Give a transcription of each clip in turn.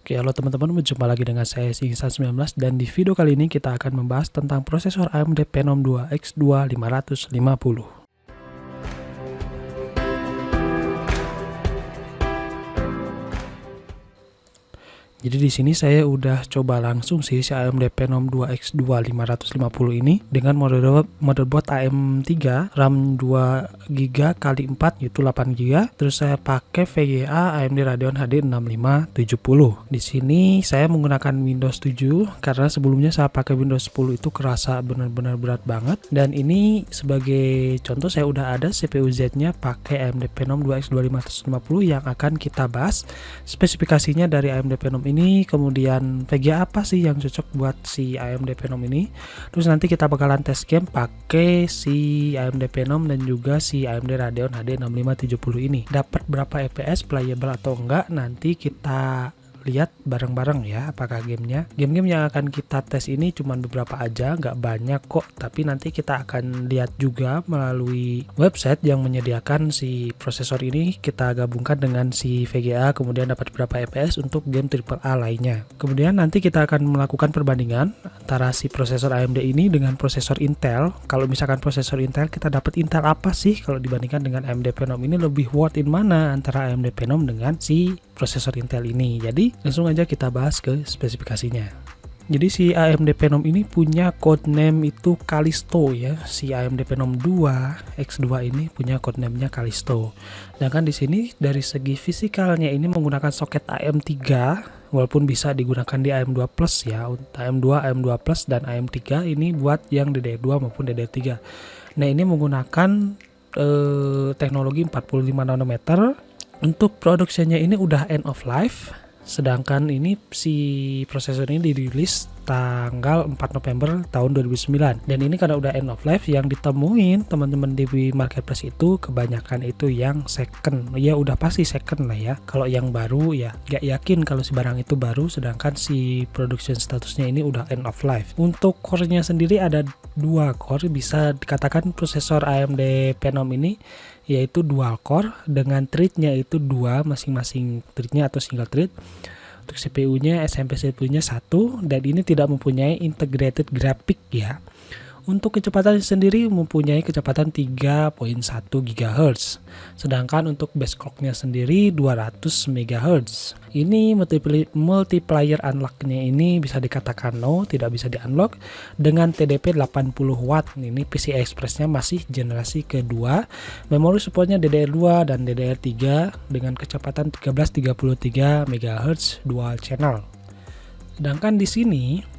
Oke, halo teman-teman, berjumpa lagi dengan saya Singsa19 dan di video kali ini kita akan membahas tentang prosesor AMD Phenom 2 X2 550. Jadi di sini saya udah coba langsung sih si AMD Phenom 2 X2 550 ini dengan motherboard AM3, RAM 2GB x 4 yaitu 8GB. Terus saya pakai VGA AMD Radeon HD 6570. Di sini saya menggunakan Windows 7 karena sebelumnya saya pakai Windows 10 itu kerasa benar-benar berat banget. Dan ini sebagai contoh saya udah ada CPU Z-nya pakai AMD Phenom 2 X2 550 yang akan kita bahas spesifikasinya dari AMD Phenom ini, kemudian VGA apa sih yang cocok buat si AMD Phenom ini. Terus nanti kita bakalan tes game pakai si AMD Phenom dan juga si AMD Radeon HD 6570 ini. Dapat berapa FPS, playable atau enggak, nanti kita lihat bareng-bareng ya apakah gamenya. Game-game yang akan kita tes ini cuma beberapa aja, nggak banyak kok, tapi nanti kita akan lihat juga melalui website yang menyediakan si prosesor ini, kita gabungkan dengan si VGA kemudian dapat berapa FPS untuk game AAA lainnya. Kemudian nanti kita akan melakukan perbandingan antara si prosesor AMD ini dengan prosesor Intel. Kalau misalkan prosesor Intel, kita dapat Intel apa sih kalau dibandingkan dengan AMD Phenom ini, lebih worth in mana antara AMD Phenom dengan si prosesor Intel ini. Jadi langsung aja kita bahas ke spesifikasinya. Jadi si AMD Phenom ini punya codename itu Callisto ya. Si AMD Phenom 2 X2 ini punya codename-nya Callisto. Sedangkan di sini dari segi fisikalnya ini menggunakan soket AM3, walaupun bisa digunakan di AM2 Plus ya. AM2, AM2 Plus dan AM3 ini buat yang DDR2 maupun DDR3. Nah, ini menggunakan teknologi 45 nanometer. Untuk produksinya ini udah end of life, sedangkan ini si prosesor ini dirilis tanggal 4 November tahun 2009. Dan ini karena udah end of life, yang ditemuin teman-teman di marketplace itu kebanyakan itu yang second. Ya udah pasti second lah ya. Kalau yang baru ya gak yakin kalau si barang itu baru, sedangkan si production statusnya ini udah end of life. Untuk core-nya sendiri ada 2 core, bisa dikatakan prosesor AMD Phenom ini yaitu dual core dengan thread-nya itu 2 masing-masing thread-nya atau single thread. Untuk CPU-nya SMP CPU-nya 1 dan ini tidak mempunyai integrated graphic ya. Untuk kecepatan sendiri mempunyai kecepatan 3.1 GHz. Sedangkan untuk base clock-nya sendiri 200 MHz. Ini multiplier unlock-nya ini bisa dikatakan no, tidak bisa di-unlock dengan TDP 80 Watt. Ini PCI Express-nya masih generasi kedua. Memori support-nya DDR2 dan DDR3 dengan kecepatan 1333 MHz dual channel. Sedangkan di sini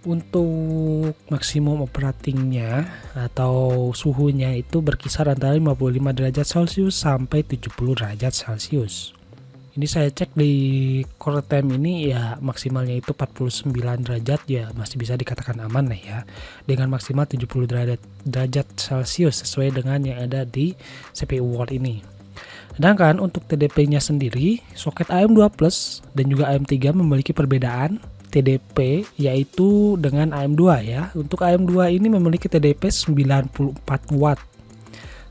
untuk maksimum operatingnya atau suhunya itu berkisar antara 55 derajat Celcius sampai 70 derajat Celcius. Ini saya cek di core time ini ya maksimalnya itu 49 derajat ya, masih bisa dikatakan aman lah ya. Dengan maksimal 70 derajat Celcius sesuai dengan yang ada di CPU World ini. Sedangkan untuk TDP-nya sendiri, soket AM2 Plus dan juga AM3 memiliki perbedaan TDP yaitu dengan AM2 ya. Untuk AM2 ini memiliki TDP 94 Watt.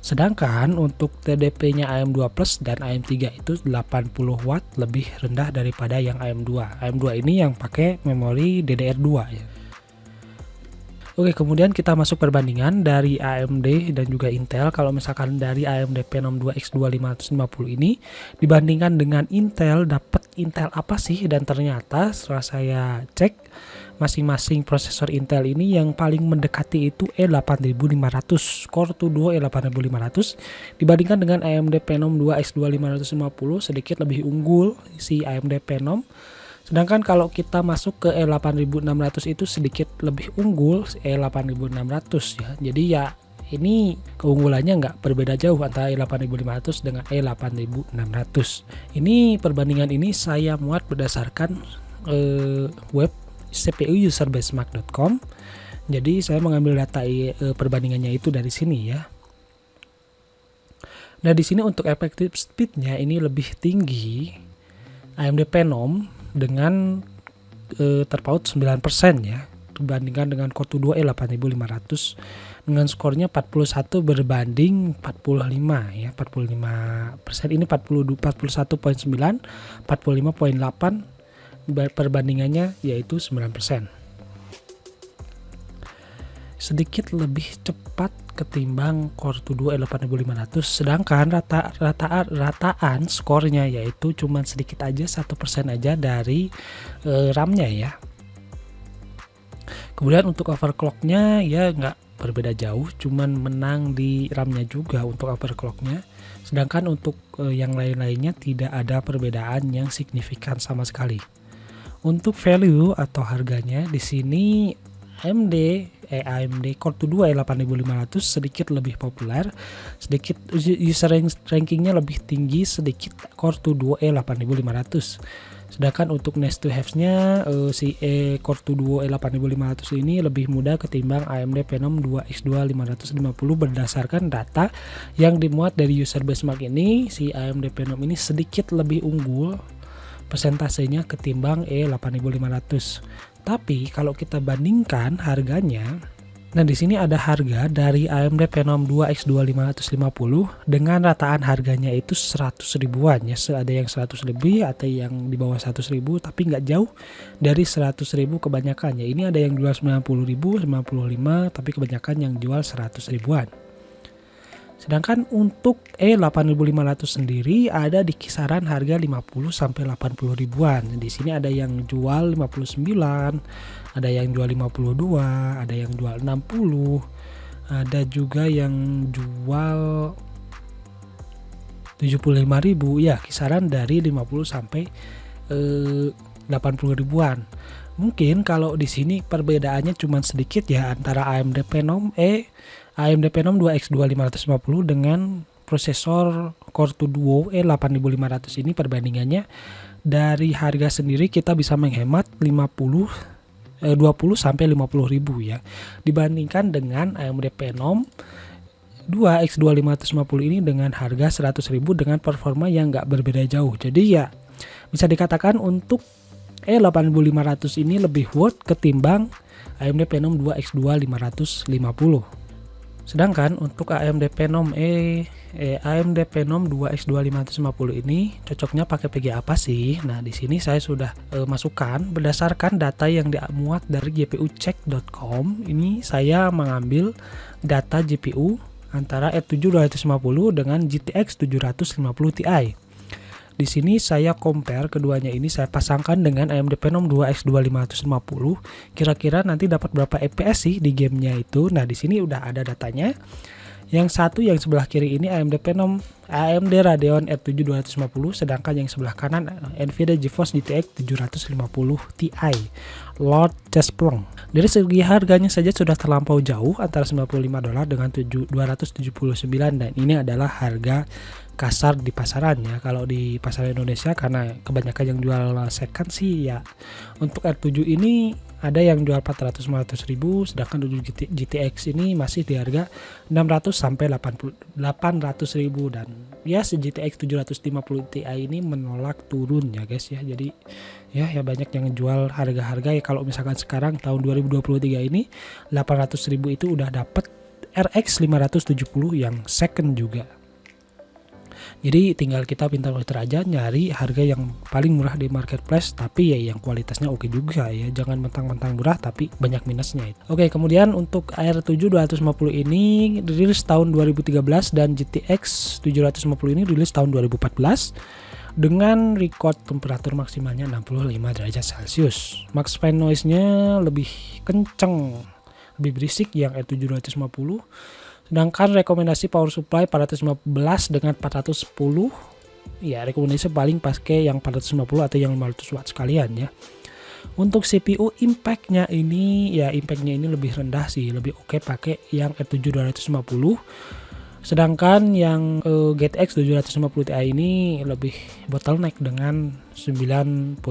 Sedangkan untuk TDP-nya AM2 Plus dan AM3 itu 80 Watt, lebih rendah daripada yang AM2. AM2 ini yang pakai memori DDR2 ya. Oke, kemudian kita masuk perbandingan dari AMD dan juga Intel. Kalau misalkan dari AMD Phenom 2 X2 550 ini dibandingkan dengan Intel, dapat Intel apa sih? Dan ternyata setelah saya cek, masing-masing prosesor Intel ini yang paling mendekati itu E8500, Core 2 Duo E8500 dibandingkan dengan AMD Phenom 2 X2 550, sedikit lebih unggul si AMD Phenom. Sedangkan kalau kita masuk ke E8600 itu sedikit lebih unggul E8600 ya. Jadi ya ini keunggulannya nggak berbeda jauh antara E8500 dengan E8600. Ini perbandingan ini saya muat berdasarkan web cpuuserbenchmark.com. Jadi saya mengambil data perbandingannya itu dari sini ya. Nah, di sini untuk effective speed-nya ini lebih tinggi AMD Phenom dengan terpaut 9% ya, dibandingkan dengan Core 2 Duo E8500 dengan skornya 41 berbanding 45 ya, 45%. Ini 41.9, 45.8 perbandingannya yaitu 9%. Sedikit lebih cepat ketimbang Core 2 Duo E8500, sedangkan rataan skornya yaitu cuman sedikit aja 1% aja dari RAM-nya ya. Kemudian untuk overclocknya ya nggak berbeda jauh, cuman menang di RAM-nya juga untuk overclocknya. Sedangkan untuk yang lain-lainnya tidak ada perbedaan yang signifikan sama sekali. Untuk value atau harganya di sini AMD Core 2 E8500 sedikit lebih populer, sedikit user rankingnya lebih tinggi sedikit Core 2 E8500. Sedangkan untuk nice to have-nya si Core 2 E8500 ini lebih mudah ketimbang AMD Phenom 2X2 550 berdasarkan data yang dimuat dari user benchmark ini. Si AMD Phenom ini sedikit lebih unggul persentasenya ketimbang E8500. Tapi kalau kita bandingkan harganya, nah di sini ada harga dari AMD Phenom 2X2 550 dengan rataan harganya itu 100 ribuan ya. Ada yang 100 lebih, ada yang di bawah 100 ribu, tapi nggak jauh dari 100 ribu kebanyakannya. Ini ada yang jual 90 ribu, 55, tapi kebanyakan yang jual 100 ribuan. Sedangkan untuk E8500 sendiri ada di kisaran harga 50 sampai 80 ribuan. Di sini ada yang jual 59, ada yang jual 52, ada yang jual 60, ada juga yang jual 75.000 ya, kisaran dari 50 sampai 80 ribuan. Mungkin kalau di sini perbedaannya cuma sedikit ya antara AMD Phenom 2X2 550 dengan prosesor Core 2 Duo E8500 ini. Perbandingannya dari harga sendiri kita bisa menghemat 20 sampai 50 ribu ya, dibandingkan dengan AMD Phenom 2X2 550 ini dengan harga 100 ribu dengan performa yang nggak berbeda jauh. Jadi ya bisa dikatakan untuk E8500 ini lebih worth ketimbang AMD Phenom 2X2 550. Sedangkan untuk AMD Phenom 2X2 550 ini cocoknya pakai PG apa sih? Nah, di sini saya sudah masukkan berdasarkan data yang dimuat dari gpucheck.com. Ini saya mengambil data GPU antara R7 250 dengan GTX 750 Ti. Di sini saya compare keduanya ini, saya pasangkan dengan AMD Phenom 2X2 550. Kira-kira nanti dapat berapa FPS sih di gamenya itu. Nah, di sini udah ada datanya. Yang satu yang sebelah kiri ini AMD Radeon R7 250, sedangkan yang sebelah kanan Nvidia GeForce GTX 750 Ti Lord Chesplong. Dari segi harganya saja sudah terlampau jauh antara $95 dengan $279, dan ini adalah harga kasar di pasarannya. Kalau di pasar Indonesia karena kebanyakan yang jual second sih ya, untuk R7 ini ada yang jual 400-500 ribu, sedangkan untuk GTX ini masih di harga 600 sampai 800 ribu, dan ya si GTX 750 Ti ini menolak turun ya guys ya. Jadi ya banyak yang jual harga-harga ya, kalau misalkan sekarang tahun 2023 ini 800 ribu itu udah dapat RX 570 yang second juga. Jadi tinggal kita pintar-pintar aja nyari harga yang paling murah di marketplace, tapi ya yang kualitasnya oke juga ya, jangan mentang-mentang murah tapi banyak minusnya. Oke, kemudian untuk R7 250 ini dirilis tahun 2013 dan GTX 750 ini dirilis tahun 2014 dengan record temperatur maksimalnya 65 derajat Celcius. Max fan noise-nya lebih kenceng, lebih berisik yang R7 250. Sedangkan rekomendasi power supply 415 dengan 410, ya rekomendasi paling pakai yang 450 atau yang 500 watt sekalian ya. Untuk CPU impact-nya ini lebih rendah sih, lebih oke pakai yang R7 250. Sedangkan yang GTX 750 Ti ini lebih bottleneck dengan 9.5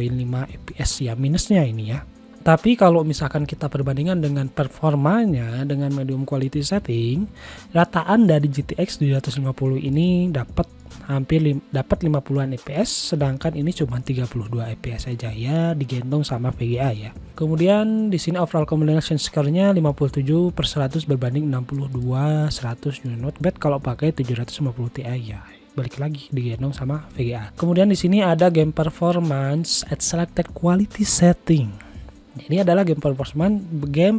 fps ya, minusnya ini ya. Tapi kalau misalkan kita perbandingan dengan performanya dengan medium quality setting, rataan dari GTX 750 ini dapat 50-an fps, sedangkan ini cuma 32 fps saja ya, digendong sama VGA ya. Kemudian di sini overall combination score-nya 57/100 berbanding 62/100, not bad kalau pakai 750 Ti ya. balik lagi digendong sama VGA. Kemudian di sini ada game performance at selected quality setting. Ini adalah game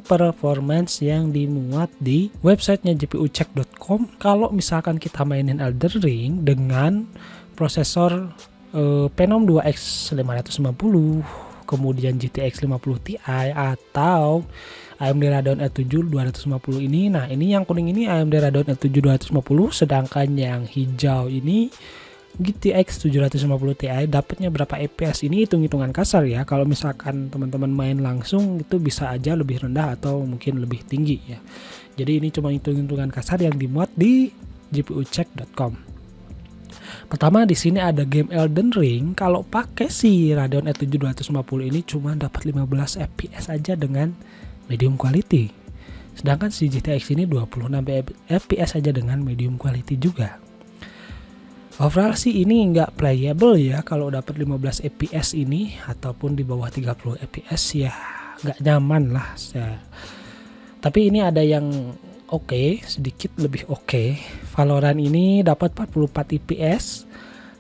performance yang dimuat di websitenya gpucheck.com. Kalau misalkan kita mainin Elden Ring dengan prosesor Phenom 2X 550, kemudian GTX 50 Ti atau AMD Radeon R7 250 ini. Nah, ini yang kuning ini AMD Radeon R7 250, sedangkan yang hijau ini GTX 750 Ti. Dapatnya berapa FPS ini hitung-hitungan kasar ya. Kalau misalkan teman-teman main langsung itu bisa aja lebih rendah atau mungkin lebih tinggi ya. Jadi ini cuma hitung-hitungan kasar yang dimuat di gpucheck.com. Pertama di sini ada game Elden Ring. Kalau pakai si Radeon R7 250 ini cuma dapat 15 FPS aja dengan medium quality. Sedangkan si GTX ini 26 FPS aja dengan medium quality juga. Overall sih ini nggak playable ya kalau dapat 15 fps ini, ataupun di bawah 30 fps ya nggak nyaman lah ya. Tapi ini ada yang oke, sedikit lebih oke. Valorant ini dapat 44 fps,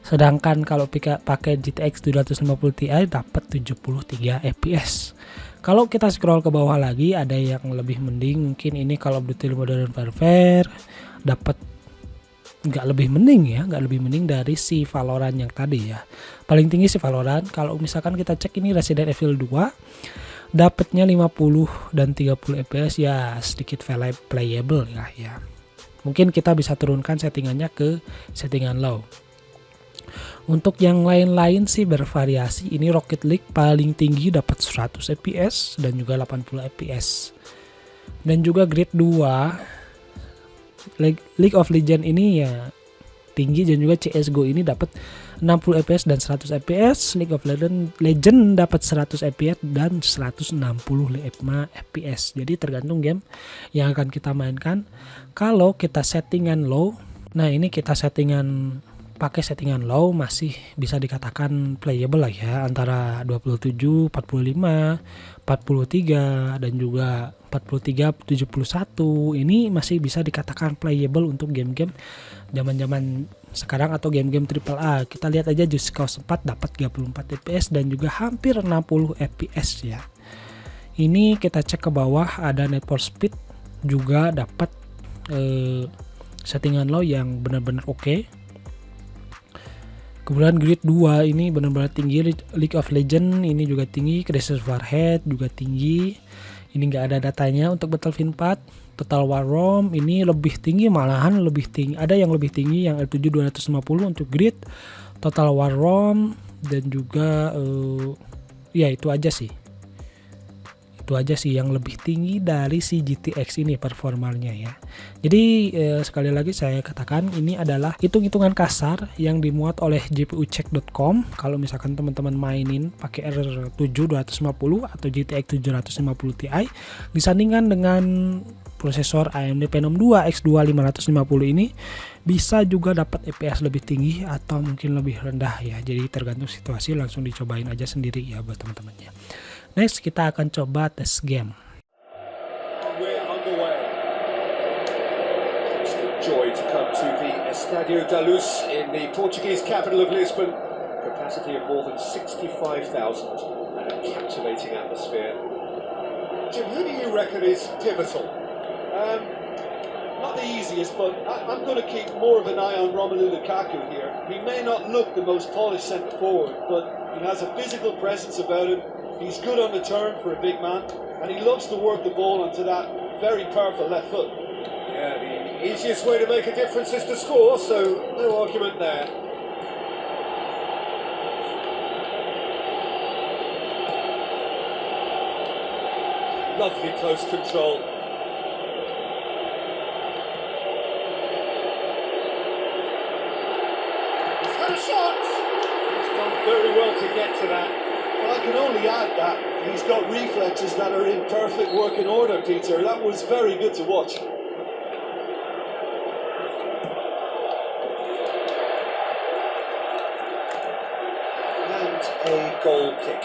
sedangkan kalau pakai GTX 750 Ti dapat 73 fps. Kalau kita scroll ke bawah lagi ada yang lebih mending, mungkin ini Call of Duty Modern Warfare dapat nggak lebih mending dari si Valorant yang tadi ya. Paling tinggi si Valorant. Kalau misalkan kita cek ini Resident Evil 2 dapatnya 50 dan 30 fps ya, sedikit playable ya. Mungkin kita bisa turunkan settingannya ke settingan low. Untuk yang lain-lain sih bervariasi. Ini Rocket League paling tinggi dapat 100 fps dan juga 80 fps. Dan juga Grid 2 League of Legends ini ya tinggi, dan juga CSGO ini dapat 60 fps dan 100 fps. League of Legends dapat 100 fps dan 165 fps. Jadi tergantung game yang akan kita mainkan. Kalau kita settingan low, nah ini kita pakai settingan low masih bisa dikatakan playable lah ya, antara 27, 45, 43 dan juga 43, 71 ini masih bisa dikatakan playable untuk game-game zaman-zaman sekarang atau game-game AAA. Kita lihat aja Just Cause 4 dapat 34 fps dan juga hampir 60 fps ya. Ini kita cek ke bawah ada Need for Speed juga dapat settingan low yang benar-benar oke. Kemudian Grid 2 ini benar-benar tinggi. League of Legends ini juga tinggi. Crash Warhead juga tinggi. Ini nggak ada datanya. Untuk Battlefield 4 Total War Rome ini lebih tinggi, malahan lebih tinggi. Ada yang lebih tinggi, yang L7 250 untuk Grid, Total War Rome, dan juga ya itu aja sih yang lebih tinggi dari si GTX ini performanya ya. Jadi sekali lagi saya katakan ini adalah hitung-hitungan kasar yang dimuat oleh gpucheck.com. Kalau misalkan teman-teman mainin pakai R7 250 atau GTX 750 Ti disandingkan dengan prosesor AMD Phenom 2X2 550 ini, bisa juga dapat FPS lebih tinggi atau mungkin lebih rendah ya. Jadi tergantung situasi, langsung dicobain aja sendiri ya buat teman-temannya. Next kita akan coba tes game. We're underway. It's a joy to come to the Estádio da Luz in the Portuguese capital of Lisbon. Capacity of more than 65,000 and a captivating atmosphere. Jim, who do you reckon is pivotal? Not the easiest, but I'm going to keep more of an eye on Romelu Lukaku here. He may not look the most polished centre forward, but he has a physical presence about him. He's good on the turn for a big man, and he loves to work the ball onto that very powerful left foot. Yeah, the easiest way to make a difference is to score, so no argument there. Lovely close control. He's had a shot! He's done very well to get to that. I can only add that he's got reflexes that are in perfect working order, Peter. That was very good to watch. And a goal kick.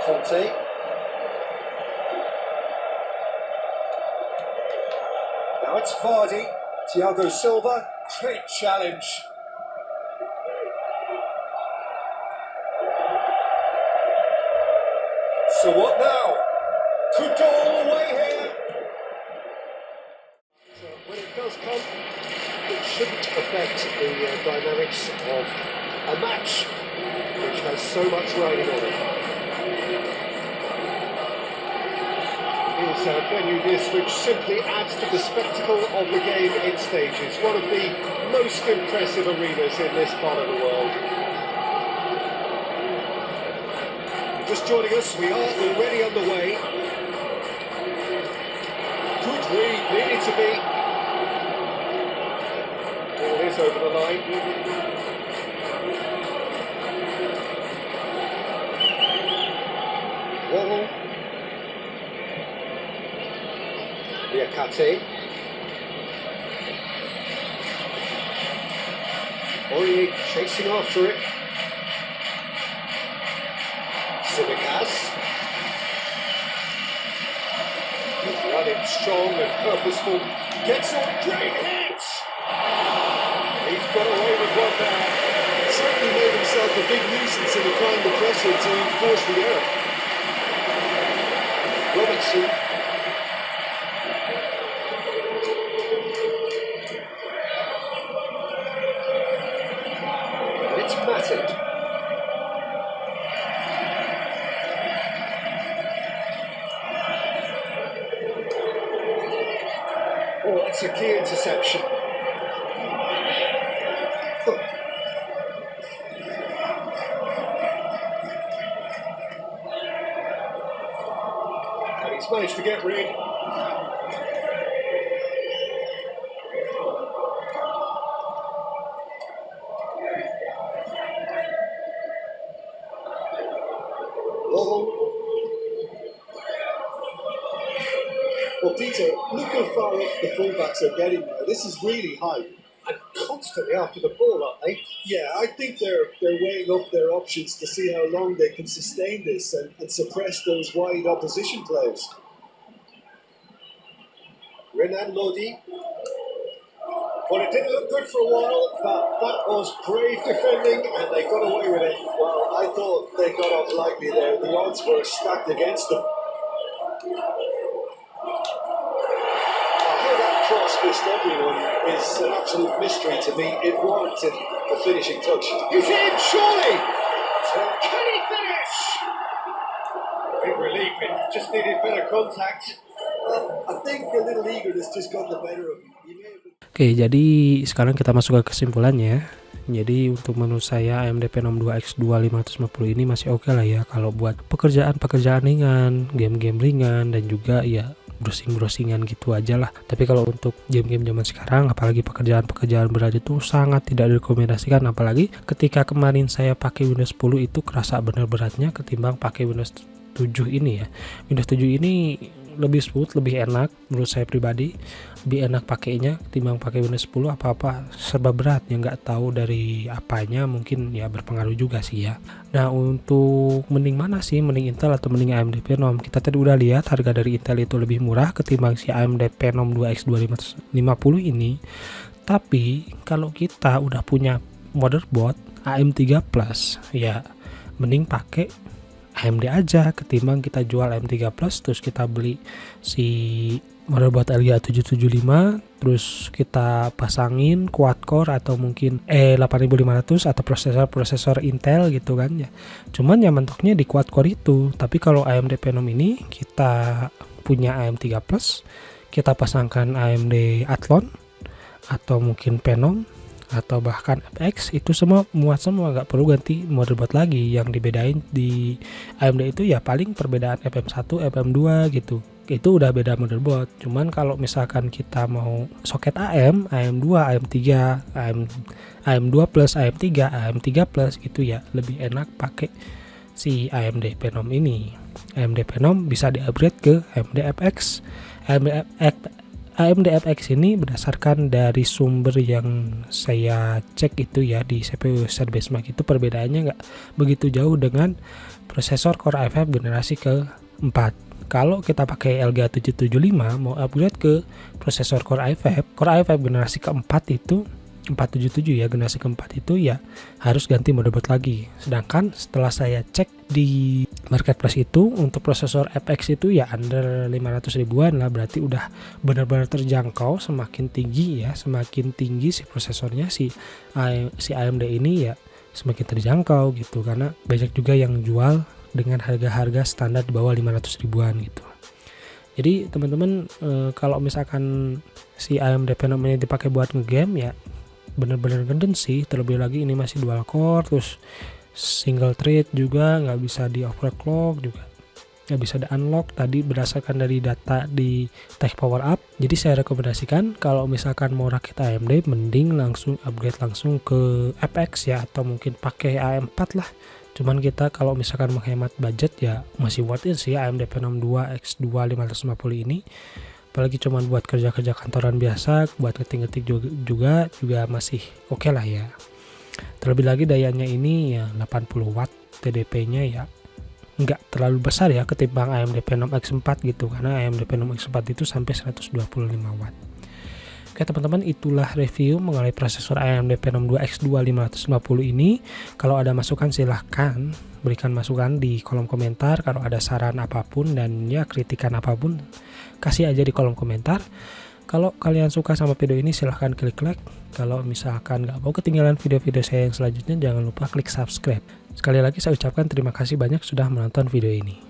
Conte. Vardy, Thiago Silva, great challenge. So what now? Could go all the way here. So when it does come, it shouldn't affect the dynamics of a match which has so much riding on it. Is a venue this which simply adds to the spectacle of the game in stages. One of the most impressive arenas in this part of the world. Just joining us, we are already underway. Good read, needed to be. Ball is over the line. Wobble. Liakate. Aurier chasing after it. Simicas. He's running strong and purposeful. Gets on, great hit! He's got away with one there. Certainly made himself a big nuisance in applying the pressure to force the error. Robertson. And it's Matted. Oh, it's a key interception. And he's managed to get rid. Lovell. Well, Peter, look how far up the fullbacks are getting now. This is really high. And constantly after the ball, aren't they? Yeah, I think they're weighing up their options to see how long they can sustain this and suppress those wide opposition players. Renan Lodi. Well, it didn't look good for a while, but that was brave defending and they got away with it. Well, I thought they got off lightly there. The odds were stacked against them. Cross missed everyone is an absolute mystery to me. It warranted a finishing touch. He's in, surely! Can he finish? Big relief, it just needed better contact. Well, I think a little eagerness just got the better of him. Oke, jadi sekarang kita masuk ke kesimpulannya. Jadi untuk menurut saya AMD Phenom 2X2 550 ini masih oke lah ya kalau buat pekerjaan-pekerjaan ringan, game-game ringan dan juga ya browsing-browsingan gitu aja lah. Tapi kalau untuk game-game zaman sekarang, apalagi pekerjaan-pekerjaan berat itu sangat tidak direkomendasikan. Apalagi ketika kemarin saya pakai Windows 10 itu kerasa bener beratnya ketimbang pakai Windows 7 ini ya. Windows 7 ini lebih smooth, lebih enak menurut saya pribadi, lebih enak pakainya ketimbang pakai Windows 10. Apa-apa serba berat yang nggak tahu dari apanya, mungkin ya berpengaruh juga sih ya. Nah, untuk mending mana sih, mending Intel atau mending AMD Phenom? Kita tadi udah lihat harga dari Intel itu lebih murah ketimbang si AMD Phenom 2X2 550 ini. Tapi kalau kita udah punya motherboard AM3 Plus, ya mending pakai AMD aja ketimbang kita jual AM3 Plus terus kita beli si motherboard LGA 775 terus kita pasangin quad core atau mungkin 8500 atau prosesor Intel gitu kan ya. Cuman ya mentoknya di quad core itu. Tapi kalau AMD Phenom ini kita punya AM3 Plus, kita pasangkan AMD Athlon atau mungkin Phenom atau bahkan FX, itu semua muat semua, nggak perlu ganti motherboard lagi. Yang dibedain di AMD itu ya paling perbedaan FM1 FM2 gitu, itu udah beda motherboard. Cuman kalau misalkan kita mau soket AM2 AM3 AM2 plus AM3 AM3 plus gitu ya, lebih enak pakai si AMD Phenom ini. AMD Phenom bisa di-upgrade ke AMD FX. AMD FX ini berdasarkan dari sumber yang saya cek itu ya di CPU Benchmark itu perbedaannya nggak begitu jauh dengan prosesor Core i5 generasi ke-4. kalau kita pakai Elgato 775 mau upgrade ke prosesor Core i5 generasi keempat itu 477 ya, generasi keempat itu ya harus ganti motherboard lagi. Sedangkan setelah saya cek di marketplace itu untuk prosesor FX itu ya under 500 ribuan lah, berarti udah benar-benar terjangkau. Semakin tinggi si prosesornya si AMD ini ya semakin terjangkau gitu, karena banyak juga yang jual dengan harga-harga standar di bawah 500 ribuan gitu. Jadi teman-teman kalau misalkan si AMD Phenom ini dipakai buat ngegame ya bener-bener geden sih. Terlebih lagi ini masih dual core, terus single thread juga, nggak bisa di overclock juga, nggak bisa di unlock tadi berdasarkan dari data di Tech Power Up. Jadi saya rekomendasikan kalau misalkan mau rakit AMD mending langsung upgrade langsung ke FX ya, atau mungkin pakai AM4 lah. Cuman kita kalau misalkan menghemat budget ya masih worth it sih AMD Phenom 2 X2 550 ini. Apalagi cuman buat kerja-kerja kantoran biasa, buat ngetik-ngetik juga masih oke lah ya. Terlebih lagi dayanya ini ya 80 watt, TDP-nya ya nggak terlalu besar ya ketimbang AMD Phenom X4 gitu, karena AMD Phenom X4 itu sampai 125 watt. Oke teman-teman, itulah review mengenai prosesor AMD Phenom 2 X2 550 ini. Kalau ada masukan silahkan berikan masukan di kolom komentar. Kalau ada saran apapun dan ya kritikan apapun kasih aja di kolom komentar. Kalau kalian suka sama video ini silahkan klik like. Kalau misalkan nggak mau ketinggalan video-video saya yang selanjutnya jangan lupa klik subscribe. Sekali lagi saya ucapkan terima kasih banyak sudah menonton video ini.